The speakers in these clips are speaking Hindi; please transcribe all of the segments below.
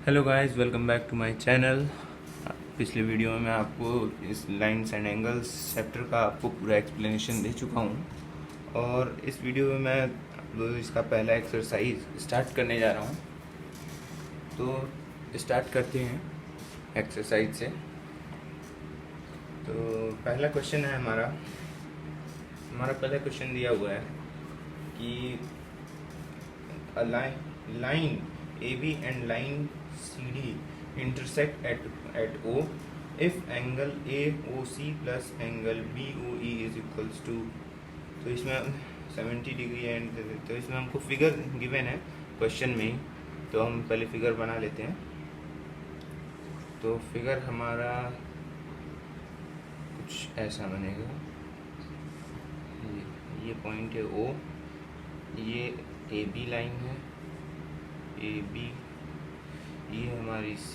Hello guys, welcome back to my channel. पिछले वीडियो में मैं आपको इस लाइन्स एंड एंगल्स चैप्टर का आपको पूरा एक्सप्लेनेशन दे चुका हूँ और इस वीडियो में मैं इसका पहला एक्सरसाइज स्टार्ट करने जा रहा हूँ। तो स्टार्ट करते हैं एक्सरसाइज से। तो पहला क्वेश्चन है हमारा पहला क्वेश्चन दिया हुआ है कि a line AB and line CD intersect at O if angle AOC plus angle BOE is equals to, तो इसमें 70 डिग्री एंड, तो इसमें हमको फिगर गिवन है क्वेश्चन में ही, तो हम पहले फिगर बना लेते हैं। तो फिगर हमारा कुछ ऐसा बनेगा। ये पॉइंट है O, ये AB लाइन है, AB, ये हमारी C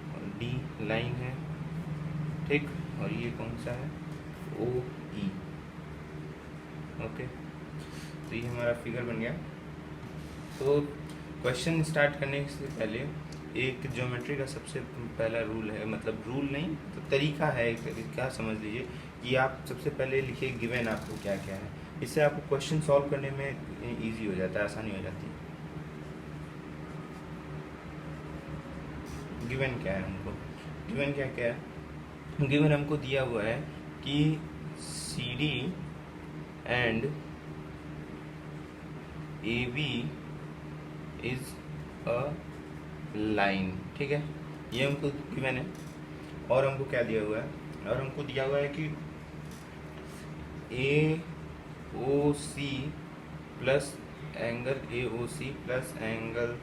और D लाइन है, ठीक। और ये कौन सा है, OE, ओके। तो ये हमारा फिगर बन गया। तो क्वेश्चन स्टार्ट करने से पहले एक ज्योमेट्री का सबसे पहला रूल है, मतलब रूल नहीं तो तरीका है, क्या समझ लीजिए कि आप सबसे पहले लिखिए गिवन आपको क्या क्या है। इससे आपको क्वेश्चन सॉल्व करने में इजी हो जाता है, आसानी हो जाती है। गिवन क्या है हमको, गिवन क्या क्या है, गिवन हमको दिया हुआ है कि CD and AB is a line, ठीक है, ये हमको गिवन है। और हमको क्या दिया हुआ है, और हमको दिया हुआ है कि AOC plus angle AOC plus angle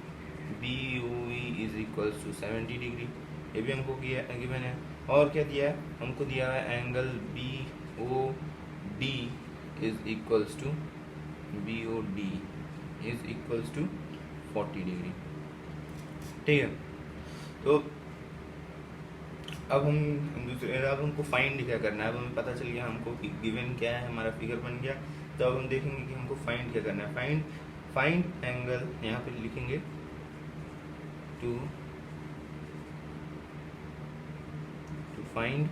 BOE is equals to 70 degree, ये भी हमको गिवन है। और क्या दिया है, हमको दिया है angle BOD is equals to BOD is equals to 40 degree, ठीक है। तो अब अब हमको फाइंड क्या करना है। अब हमें पता चल गया हमको गिवन क्या है, हमारा फिगर बन गया। तो अब हम देखेंगे कि हमको फाइंड क्या करना है। फाइंड एंगल, यहाँ पे लिखेंगे to find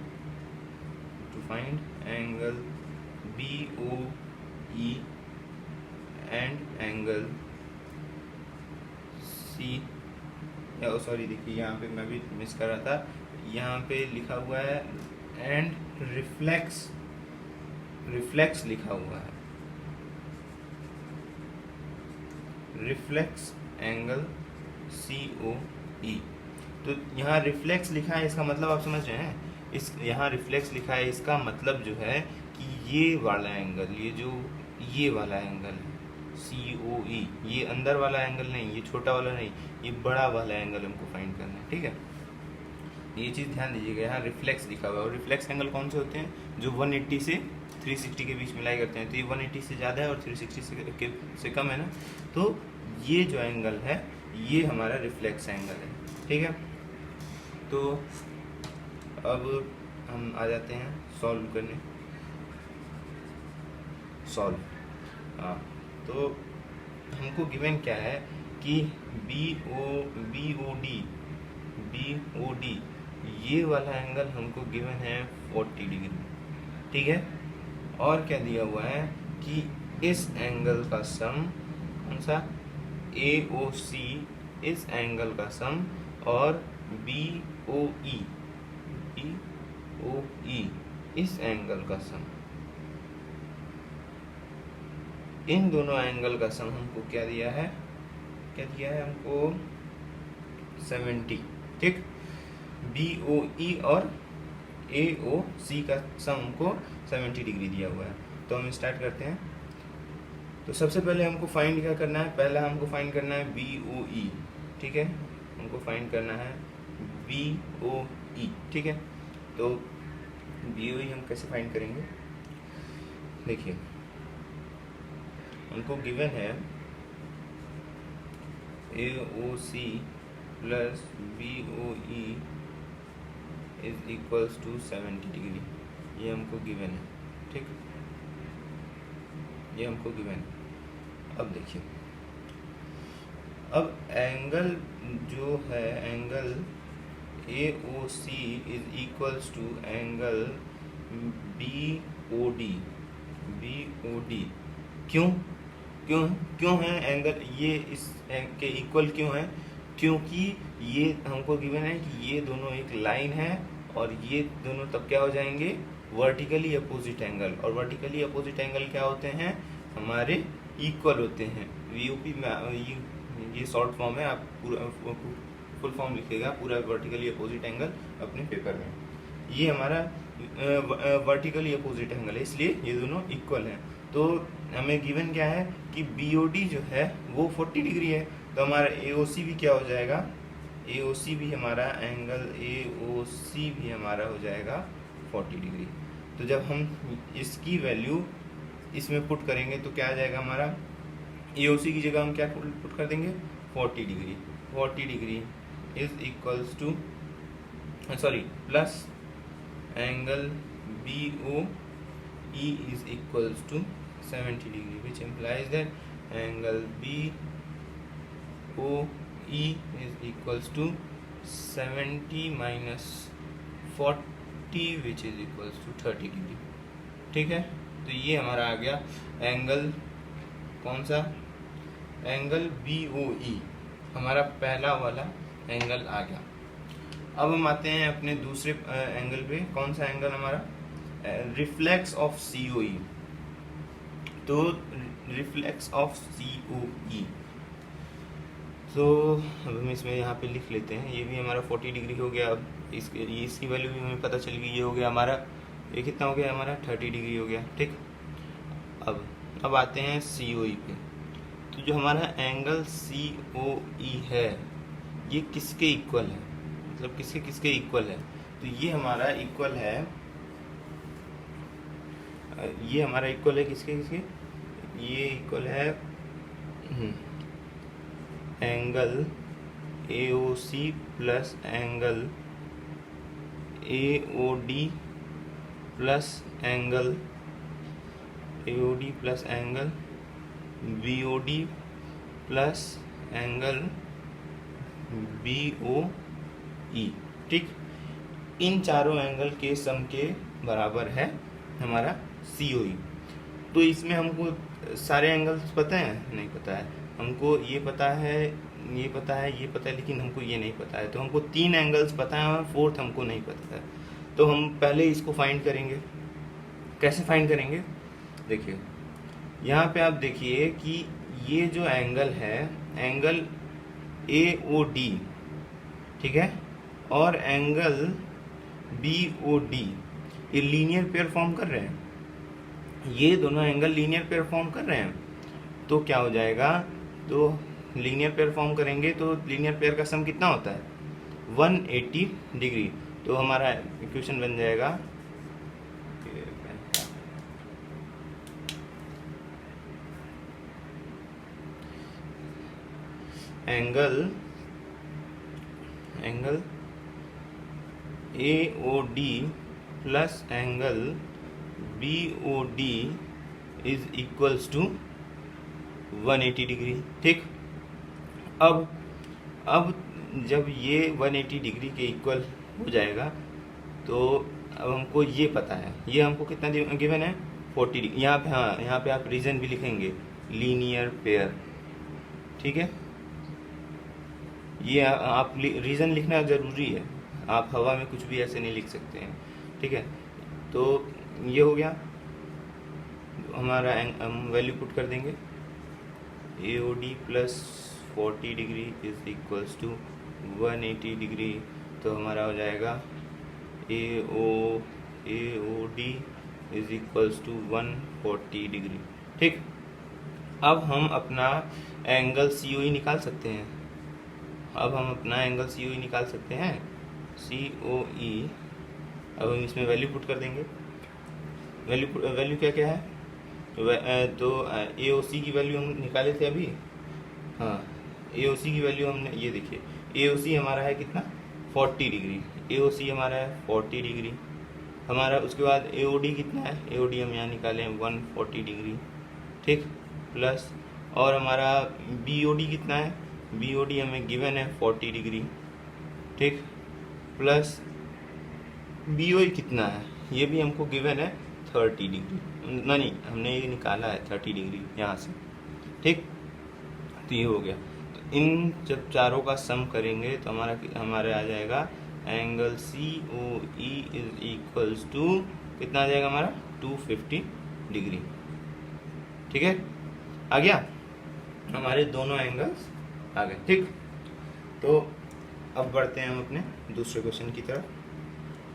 angle BOE and angle C, sorry देखिए यहाँ पे मैं भी मिस कर रहा था, यहाँ पे लिखा हुआ है एंड रिफ्लेक्स लिखा हुआ है, रिफ्लेक्स एंगल COE। तो यहाँ रिफ्लेक्स लिखा है, इसका मतलब आप समझ रहे हैं, इस यहाँ रिफ्लेक्स लिखा है, इसका मतलब जो है कि ये वाला एंगल, ये वाला एंगल COE, ये अंदर वाला एंगल नहीं, ये छोटा वाला नहीं, ये बड़ा वाला एंगल हमको फाइंड करना है, ठीक है। ये चीज़ ध्यान दीजिएगा, यहाँ रिफ्लेक्स लिखा हुआ है। और रिफ्लेक्स एंगल कौन से होते हैं, जो 180 से 360 के बीच में लाई करते हैं। तो ये 180 से ज़्यादा है और 360 से कम है ना, तो ये जो एंगल है ये हमारा रिफ्लेक्स एंगल है, ठीक है। तो अब हम आ जाते हैं सॉल्व करने। हाँ, तो हमको गिवन क्या है कि BOD ये वाला एंगल हमको गिवन है 40 डिग्री, ठीक है। और क्या दिया हुआ है कि इस एंगल का सम, कौन सा, AOC इस एंगल का सम और BOE इस एंगल का सम, इन दोनों एंगल का सम हमको क्या दिया है हमको 70, ठीक। BOE और AOC का सम हमको 70 डिग्री दिया हुआ है। तो हम स्टार्ट करते हैं। तो सबसे पहले हमको फाइंड क्या करना है, पहला हमको फाइंड करना है BOE, ठीक है, हमको फाइंड करना है BOE, ठीक है। तो BOE हम कैसे फाइंड करेंगे, देखिए हमको गिवन है AOC plus BOE is equals to 70 degree, ये हमको गिवन है, ठीक, ये हमको गिवन है। अब देखिए अब एंगल जो है, angle A O C is equals to angle B O D, B O D. क्यों क्यों क्यों है एंगल ये इस के इक्वल क्यों है? क्योंकि ये हमको गिवन है कि ये दोनों एक लाइन है और ये दोनों तब क्या हो जाएंगे? Vertically opposite angle. और वर्टिकली अपोजिट एंगल क्या होते हैं? हमारे इक्वल होते हैं। वीओपी में ये शॉर्ट फॉर्म है, आप पूरा फुल फॉर्म लिखिएगा पूरा वर्टिकली अपोजिट एंगल अपने पेपर में। ये हमारा वर्टिकली अपोजिट एंगल है, इसलिए ये दोनों इक्वल हैं। तो हमें गिवन क्या है कि बीओडी जो है वो 40 डिग्री है, तो हमारा एओसी भी क्या हो जाएगा? एओसी भी हमारा एंगल एओसी भी हमारा हो जाएगा 40 डिग्री। तो जब हम इसकी वैल्यू इसमें पुट करेंगे तो क्या आ जाएगा हमारा? एओसी की जगह हम क्या पुट कर देंगे? 40 degree. 40 degree is equals to sorry plus angle B O E is equals to 70 degree, which implies that angle BOE is equals to 70 minus 40 which is equals to 30 degree। ठीक है, तो ये हमारा आ गया एंगल, कौन सा? एंगल BOE हमारा पहला वाला एंगल आ गया। अब हम आते हैं अपने दूसरे एंगल पे। कौन सा एंगल हमारा? Reflex of COE। तो रिफ्लेक्स ऑफ COE, तो अब हम इसमें यहाँ पे लिख लेते हैं। ये भी हमारा 40 डिग्री हो गया। अब इसकी वैल्यू भी हमें पता चल गई, ये हो गया हमारा, ये कितना हो गया हमारा? 30 डिग्री हो गया। ठीक, अब आते हैं COE पे। तो जो हमारा एंगल COE है ये किसके इक्वल है? मतलब किसके किसके इक्वल है? तो ये हमारा इक्वल है, ये हमारा इक्वल है किसके किसके? ये इक्वल है angle AOC plus angle AOD plus angle AOD plus angle BOD plus angle BOE। ठीक, इन चारों एंगल के सम के बराबर है हमारा COE। तो इसमें हमको सारे एंगल्स पता है? नहीं पता है। हमको ये पता है, ये पता है, ये पता है, लेकिन हमको ये नहीं पता है। तो हमको 3 एंगल्स पता है और 4th हमको नहीं पता है। तो हम पहले इसको फाइंड करेंगे। कैसे फाइंड करेंगे? देखिए यहाँ पे आप देखिए कि ये जो एंगल है, एंगल AOD, ठीक है, और एंगल BOD ये लीनियर पेयर फॉर्म कर रहे हैं। ये दोनों एंगल लीनियर पेयर फॉर्म कर रहे हैं। तो क्या हो जाएगा? तो लीनियर पेयर फॉर्म करेंगे तो लीनियर पेयर का सम कितना होता है? 180 डिग्री। तो हमारा इक्वेशन बन जाएगा angle AOD plus angle BOD is equals to 180 degree. ठीक, अब जब ये 180 डिग्री के इक्वल हो जाएगा तो अब हमको ये पता है, ये हमको कितना गिवन है? 40 डिग्री। यहाँ पे, हाँ, यहाँ पे आप रीजन भी लिखेंगे, लीनियर पेयर। ठीक है, ये आप रीजन लिखना ज़रूरी है, आप हवा में कुछ भी ऐसे नहीं लिख सकते हैं। ठीक है, तो ये हो गया हमारा, हम वैल्यू पुट कर देंगे। AOD plus 40 degree is equals to 180 degree. तो हमारा हो जाएगा AOD is equals to 140 degree. ठीक, अब हम अपना एंगल COE निकाल सकते हैं। अब हम अपना एंगल COE निकाल सकते हैं, COE। अब हम इसमें वैल्यू पुट कर देंगे। वैल्यू क्या क्या है? तो AOC की वैल्यू हम निकाले थे अभी। हाँ, AOC की वैल्यू हमने, ये देखिए AOC हमारा है कितना? 40 डिग्री। AOC हमारा है 40 डिग्री हमारा। उसके बाद AOD कितना है? AOD हम यहाँ निकालें 140 डिग्री। ठीक, प्लस और हमारा BOD कितना है? बी ओ डी हमें गिवन है 40 डिग्री, ठीक, प्लस बी ओ ई कितना है ये भी हमको गिवन है 30 डिग्री, नहीं हमने ये निकाला है 30 डिग्री यहाँ से, ठीक। तो ये हो गया। तो इन जब चारों का सम करेंगे तो हमारे आ जाएगा angle C O E is equals to कितना आ जाएगा हमारा 250 डिग्री, ठीक है। आ गया, हमारे दोनों एंगल्स आ गए, ठीक। तो अब बढ़ते हैं हम अपने दूसरे क्वेश्चन की तरफ,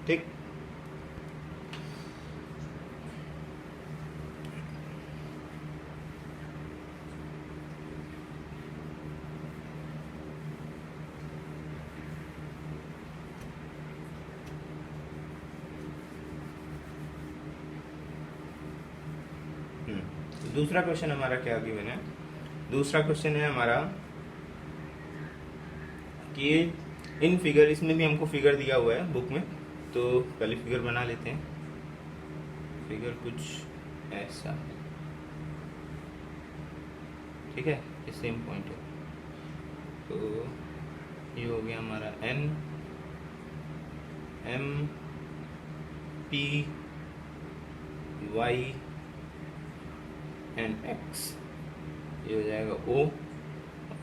ठीक। दूसरा क्वेश्चन हमारा क्या गिवन है, दूसरा क्वेश्चन है हमारा कि इन फिगर, इसमें भी हमको फिगर दिया हुआ है बुक में, तो पहले फिगर बना लेते हैं। फिगर कुछ ऐसा, ठीक है, ये सेम पॉइंट है। तो ये हो गया हमारा N M P Y and X, ये हो जाएगा ओ।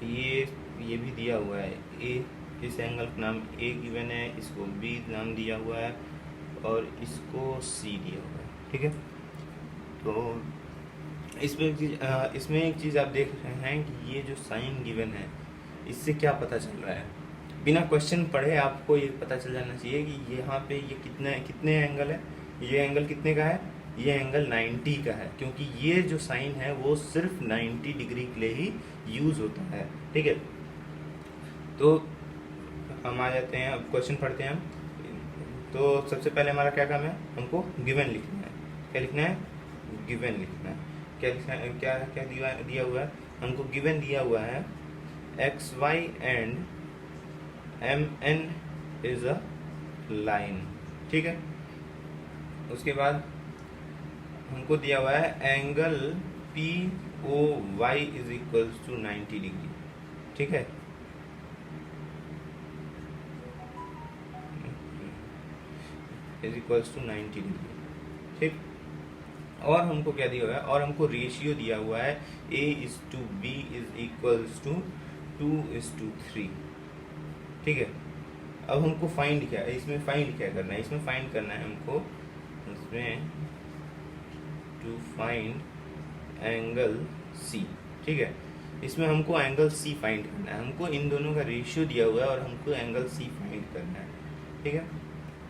ये भी दिया हुआ है ए, इस एंगल का नाम ए गिवन है, इसको बी नाम दिया हुआ है और इसको सी दिया हुआ है, ठीक है। तो इसमें एक चीज़ आप देख रहे हैं कि ये जो साइन गिवन है इससे क्या पता चल रहा है, बिना क्वेश्चन पढ़े आपको ये पता चल जाना चाहिए कि यहाँ पे ये कितने एंगल है, ये एंगल कितने का है, ये एंगल 90 का है, क्योंकि ये जो साइन है वो सिर्फ 90 डिग्री के लिए ही यूज़ होता है, ठीक है। तो हम आ जाते हैं, अब क्वेश्चन पढ़ते हैं हम। तो सबसे पहले हमारा क्या काम है, हमको गिवन लिखना है। क्या लिखना है, गिवन लिखना है। क्या क्या दिया हुआ है, हमको गिवन दिया हुआ है X Y and M N is a line, ठीक है। उसके बाद हमको दिया हुआ है angle P O Y is equals to 90 degree, ठीक है। इज इक्वल्स टू 90 डिग्री, ठीक। और हमको क्या दिया हुआ है, और हमको रेशियो दिया हुआ है a is to b is equals to 2:3, ठीक है। अब हमको फाइंड क्या है, इसमें फाइंड क्या करना है, इसमें फाइंड करना है हमको, इसमें टू फाइंड एंगल सी, ठीक है। इसमें हमको एंगल सी फाइंड करना है, हमको इन दोनों का रेशियो दिया हुआ है और हमको एंगल सी फाइंड करना है, ठीक है।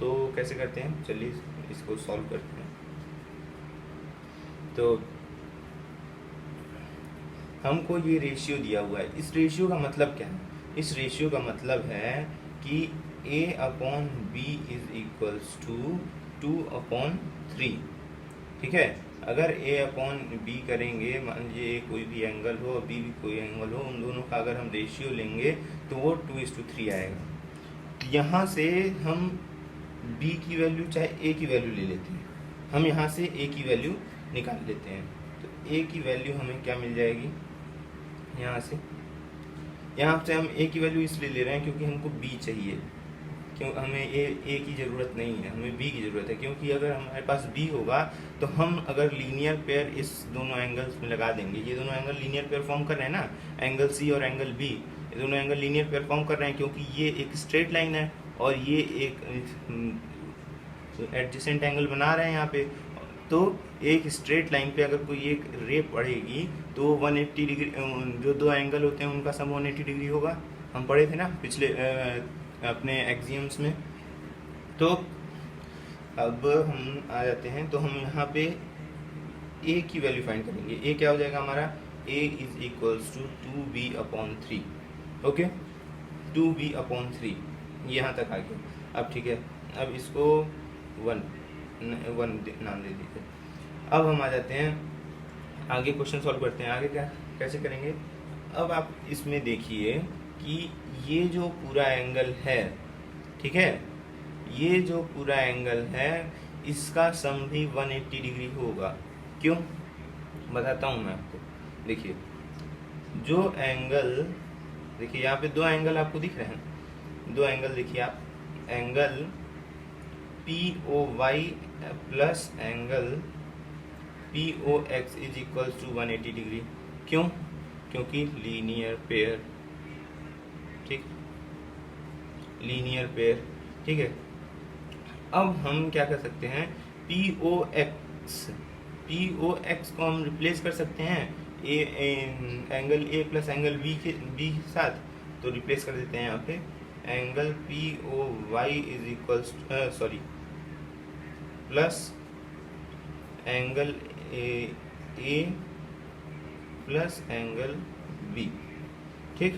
तो कैसे करते हैं, चलिए इसको सॉल्व करते हैं। तो हमको ये रेशियो दिया हुआ है, इस रेशियो का मतलब क्या है, इस रेशियो का मतलब है कि a/b इज इक्वल्स टू 2/3, ठीक है। अगर a/b करेंगे, मान लीजिए कोई भी एंगल हो और b भी कोई एंगल हो, उन दोनों का अगर हम रेशियो लेंगे तो वो 2:3 आएगा। यहाँ से हम b की वैल्यू चाहे a की वैल्यू ले लेते हैं, हम यहाँ से a की वैल्यू निकाल लेते हैं। तो a की वैल्यू हमें क्या मिल जाएगी, यहाँ से हम a की वैल्यू इसलिए ले रहे हैं क्योंकि हमको b चाहिए, क्यों हमें a की ज़रूरत नहीं है, हमें b की ज़रूरत है। क्योंकि अगर हमारे पास b होगा तो हम अगर लीनियर पेयर इस दोनों एंगल्स में लगा देंगे, ये दोनों एंगल लीनियर पेयर फॉर्म कर रहे हैं ना, एंगल c और एंगल b, ये दोनों एंगल लीनियर पेयर फॉर्म कर रहे हैं, क्योंकि ये एक स्ट्रेट लाइन है और ये एक एडजेसेंट एंगल बना रहे हैं यहाँ पे। तो एक स्ट्रेट लाइन पे अगर कोई एक रे पड़ेगी तो 180 डिग्री, जो दो एंगल होते हैं उनका सम 180 डिग्री होगा, हम पढ़े थे ना पिछले अपने एक्सियम्स में। तो अब हम आ जाते हैं, तो हम यहाँ पे a की वैल्यू फाइंड करेंगे। a क्या हो जाएगा हमारा, a is equals to 2b/3, okay, 2b/3, यहाँ तक आ गया। अब ठीक है, अब इसको 1 नाम दे दीजिए। अब हम आ जाते हैं आगे, क्वेश्चन सॉल्व करते हैं। आगे क्या कैसे करेंगे, अब आप इसमें देखिए कि ये जो पूरा एंगल है, ठीक है, ये जो पूरा एंगल है इसका सम भी 180 डिग्री होगा। क्यों, बताता हूँ मैं आपको। देखिए जो एंगल देखिए यहाँ पे दो एंगल आपको दिख रहे हैं, दो एंगल देखिए आप, angle P O Y plus angle P O X is equals to 180 degree. क्यों? क्योंकि लीनियर पेयर, ठीक, लीनियर पेयर, ठीक है। अब हम क्या कर सकते हैं, पी ओ एक्स को हम रिप्लेस कर सकते हैं एंगल ए प्लस एंगल बी के साथ, तो रिप्लेस कर देते हैं यहाँ पे, angle P O Y is equals plus angle A plus angle b, ठीक,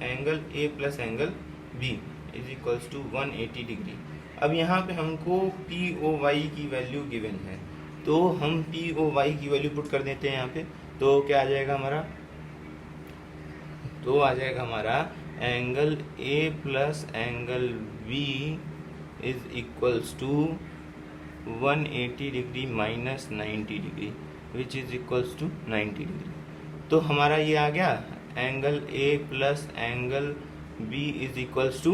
angle A plus angle B is equals to 180 degree. अब यहाँ पे हमको पी ओ वाई की वैल्यू गिवन है, तो हम पी ओ वाई की वैल्यू पुट कर देते हैं यहाँ पे, तो क्या आ जाएगा हमारा, तो आ जाएगा हमारा angle A plus angle B is equals to 180 degree minus 90 degree which is equals to 90 degree. तो हमारा ये आ गया angle A plus angle B is equals to,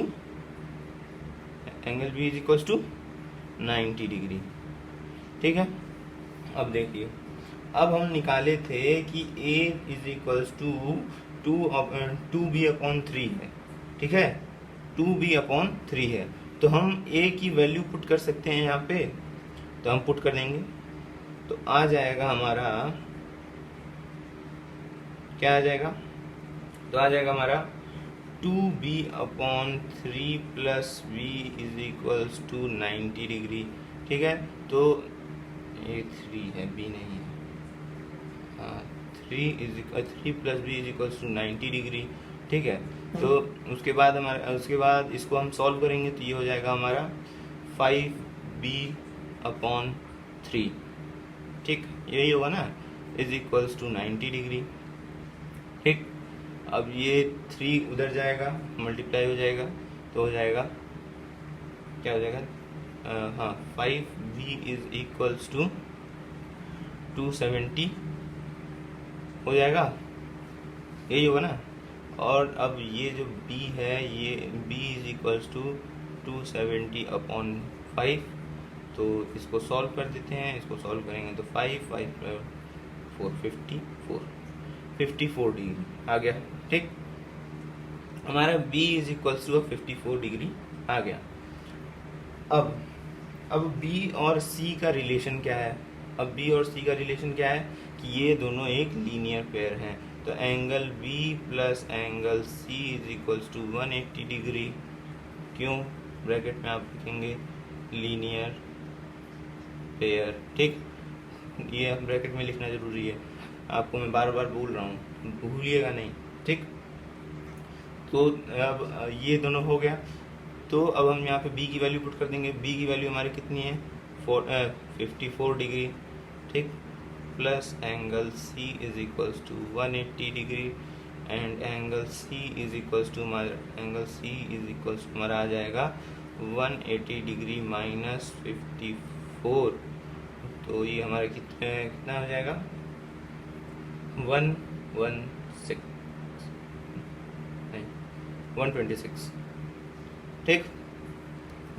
angle B is equals to 90 degree, ठीक है। अब देखिए, अब हम निकाले थे कि a is equals to 2b/3 है, ठीक है, 2b/3 है, तो हम a की वैल्यू पुट कर सकते हैं यहाँ पे, तो हम पुट कर देंगे, तो आ जाएगा हमारा, क्या आ जाएगा, तो आ जाएगा हमारा 2b/3 plus b is equals to 90 degree, ठीक है। तो ये 3 है, b नहीं है, हाँ, 3 plus B is equals to 90 degree, ठीक है। तो उसके बाद हमारा, उसके बाद इसको हम सॉल्व करेंगे, तो ये हो जाएगा हमारा 5b/3, ठीक, यही होगा ना, इज इक्वल्स टू 90 डिग्री, ठीक। अब ये 3 उधर जाएगा, मल्टीप्लाई हो जाएगा, तो हो जाएगा, क्या हो जाएगा, हाँ, 5b इज इक्वल्स टू 270 हो जाएगा, यही होगा ना। और अब ये जो b है, ये b इज इक्वल्स टू 270/5, तो इसको सॉल्व कर देते हैं, इसको सॉल्व करेंगे तो 54 डिग्री आ गया, ठीक, हमारा b is equals to 54 degree आ गया। अब b और c का रिलेशन क्या है, अब b और c का रिलेशन क्या है कि ये दोनों एक लीनियर पेयर हैं, तो angle b plus angle c is equals to 180 degree, क्यों, ब्रैकेट में आप लिखेंगे लीनियर पेयर, ठीक, ये ब्रैकेट में लिखना जरूरी है, आपको मैं बार बार बोल रहा हूँ, भूलिएगा नहीं, ठीक। तो अब ये दोनों हो गया, तो अब हम यहाँ पे b की वैल्यू पुट कर देंगे, b की वैल्यू हमारी कितनी है, 54 डिग्री, ठीक, plus angle c is equals to 180 degree and angle c is equals to हमारा आ जाएगा 180 डिग्री माइनस 54, तो ये हमारा कितना हो जाएगा, 126, ठीक,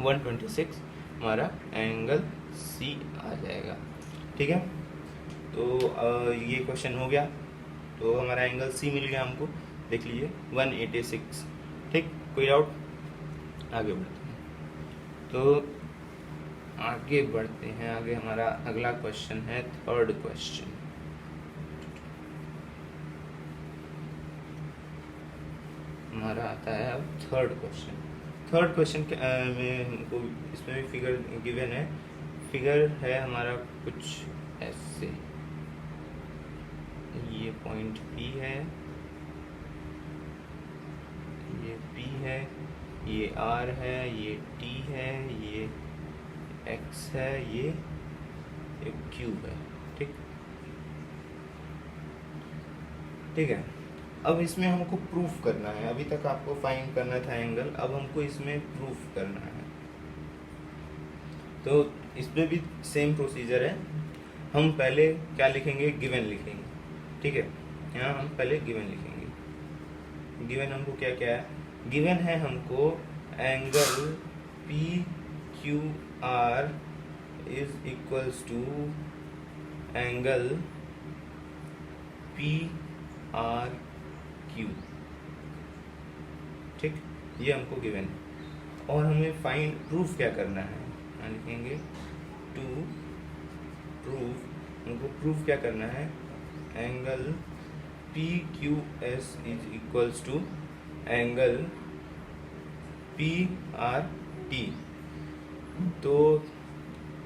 126 हमारा एंगल C आ जाएगा, ठीक है। तो ये क्वेश्चन हो गया, तो हमारा एंगल C मिल गया हमको, देख लीजिए 186, ठीक, कोई डाउट, आगे बढ़ते हैं, तो आगे बढ़ते हैं, आगे हमारा अगला क्वेश्चन है थर्ड क्वेश्चन, हमारा आता है अब थर्ड क्वेश्चन में हमको, इसमें भी फिगर गिवन है, फिगर है हमारा कुछ ऐसे, ये पॉइंट P है, ये P है, ये R है, ये T है, ये X है, ये Q है, ठीक, ठीक है। अब इसमें हमको प्रूफ करना है, अभी तक आपको फाइंड करना था एंगल, अब हमको इसमें प्रूफ करना है, तो इसमें भी सेम प्रोसीजर है, हम पहले क्या लिखेंगे, गिवन लिखेंगे, ठीक है, यहाँ हम पहले गिवन लिखेंगे, गिवन हमको क्या क्या है, गिवन है हमको angle P Q R is equals to angle P are Q, ठीक, ये हमको गिवन है। और हमें फाइंड प्रूफ क्या करना है, यहाँ लिखेंगे टू प्रूफ, हमको प्रूफ क्या करना है, angle P Q S is equals to angle P R T. तो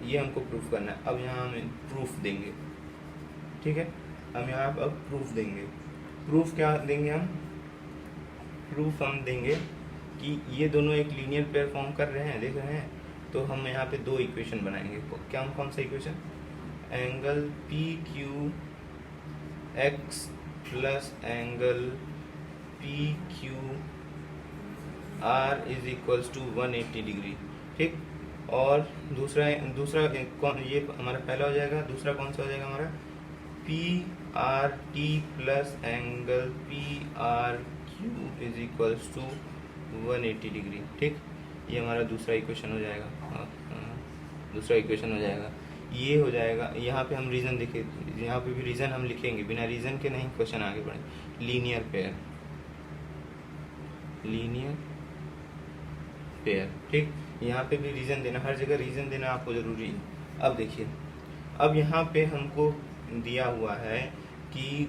ये हमको प्रूफ करना है। अब यहाँ हम प्रूफ देंगे, ठीक है, हम यहाँ अब प्रूफ देंगे। प्रूफ क्या देंगे हम, प्रूफ हम देंगे कि ये दोनों एक लीनियर पेयर फॉर्म कर रहे हैं, देख रहे हैं। तो हम यहाँ पे दो इक्वेशन बनाएंगे। क्या, हम कौन सा equation, angle P Q X plus angle P Q R is equals to 180 degree, ठीक। और दूसरा कौन, ये हमारा पहला हो जाएगा। दूसरा कौन सा हो जाएगा हमारा, P R T plus angle P are Q is equals to 180 degree, ठीक। ये हमारा दूसरा इक्वेशन हो जाएगा, दूसरा इक्वेशन हो जाएगा। ये हो जाएगा, यहाँ पे हम रीज़न देखे, यहाँ पे भी रीज़न हम लिखेंगे, बिना रीज़न के नहीं क्वेश्चन आगे बढ़े। लीनियर पेयर, लीनियर पेयर, ठीक। यहाँ पे भी रीज़न देना, हर जगह रीज़न देना आपको ज़रूरी है। अब देखिए, अब यहाँ पे हमको दिया हुआ है कि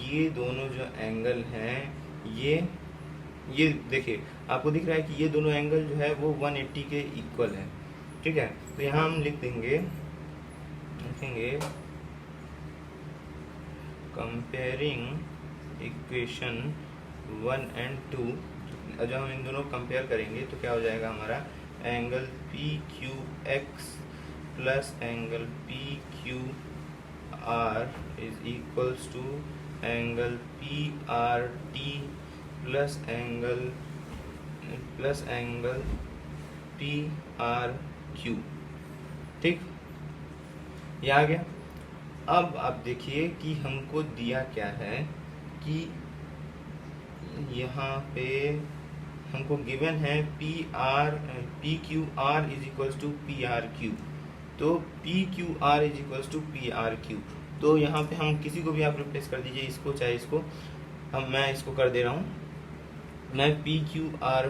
ये दोनों जो एंगल हैं, ये देखिए आपको दिख रहा है कि ये दोनों एंगल जो है वो 180 के इक्वल है, ठीक है। तो यहाँ हम लिखेंगे कंपेयरिंग इक्वेशन 1 and 2। जब हम इन दोनों कंपेयर करेंगे तो क्या हो जाएगा हमारा, angle P Q X plus angle P Q R is equals to angle P R T plus angle P are Q, ठीक। ये आ गया। अब आप देखिए कि हमको दिया क्या है कि यहाँ पे हमको गिवन है p Q R is equals to p are q. तो p Q R is equals to p are q. तो यहाँ पे हम किसी को भी आप रिप्लेस कर दीजिए, इसको चाहे इसको, मैं इसको कर दे रहा हूँ, मैं पी आर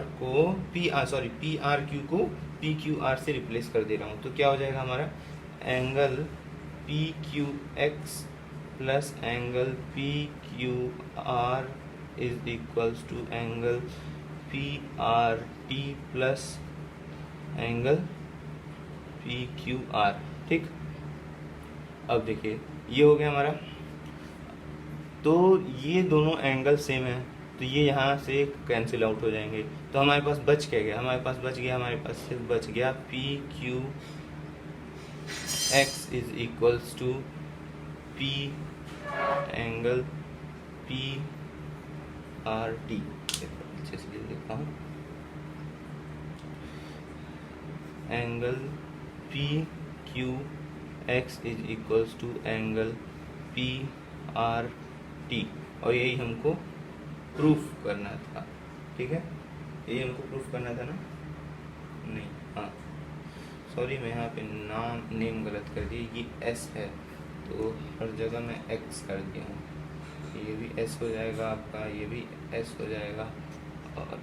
क्यू को पी क्यू आर से रिप्लेस कर दे रहा हूँ। तो क्या हो जाएगा हमारा, angle P Q X plus angle P Q R is equals to angle P R T plus angle P Q R, ठीक। अब देखिए ये हो गया हमारा। तो ये दोनों एंगल सेम है, तो ये यहाँ से कैंसिल आउट हो जाएंगे। तो हमारे पास बच क्या गया, हमारे पास सिर्फ बच गया P Q X is equals to P angle P R T. अच्छे से लिखता हूँ, angle P Q X is equals to angle P R T. और यही हमको प्रूफ करना था, ठीक है। यही हमको प्रूफ करना था ना, नहीं, हाँ सॉरी, मैं यहाँ पे नेम गलत कर दिया। ये एस है तो हर जगह मैं एक्स कर दिया हूँ। ये भी एस हो जाएगा आपका, ये भी एस हो जाएगा, और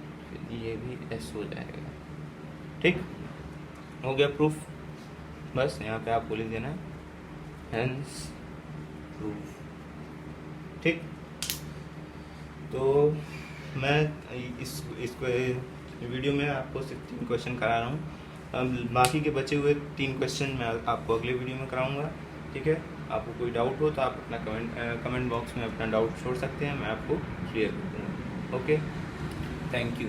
ये भी एस हो जाएगा, ठीक। हो गया प्रूफ। बस यहाँ पे आपको लिख देना हेंस प्रूफ, ठीक। तो मैं इसको वीडियो में आपको सिर्फ 3 क्वेश्चन करा रहा हूँ। अब बाकी के बचे हुए 3 क्वेश्चन मैं आपको अगले वीडियो में कराऊंगा, ठीक है। आपको कोई डाउट हो तो आप अपना कमेंट बॉक्स में अपना डाउट छोड़ सकते हैं, मैं आपको क्लियर कर दूँगा। Okay, thank you.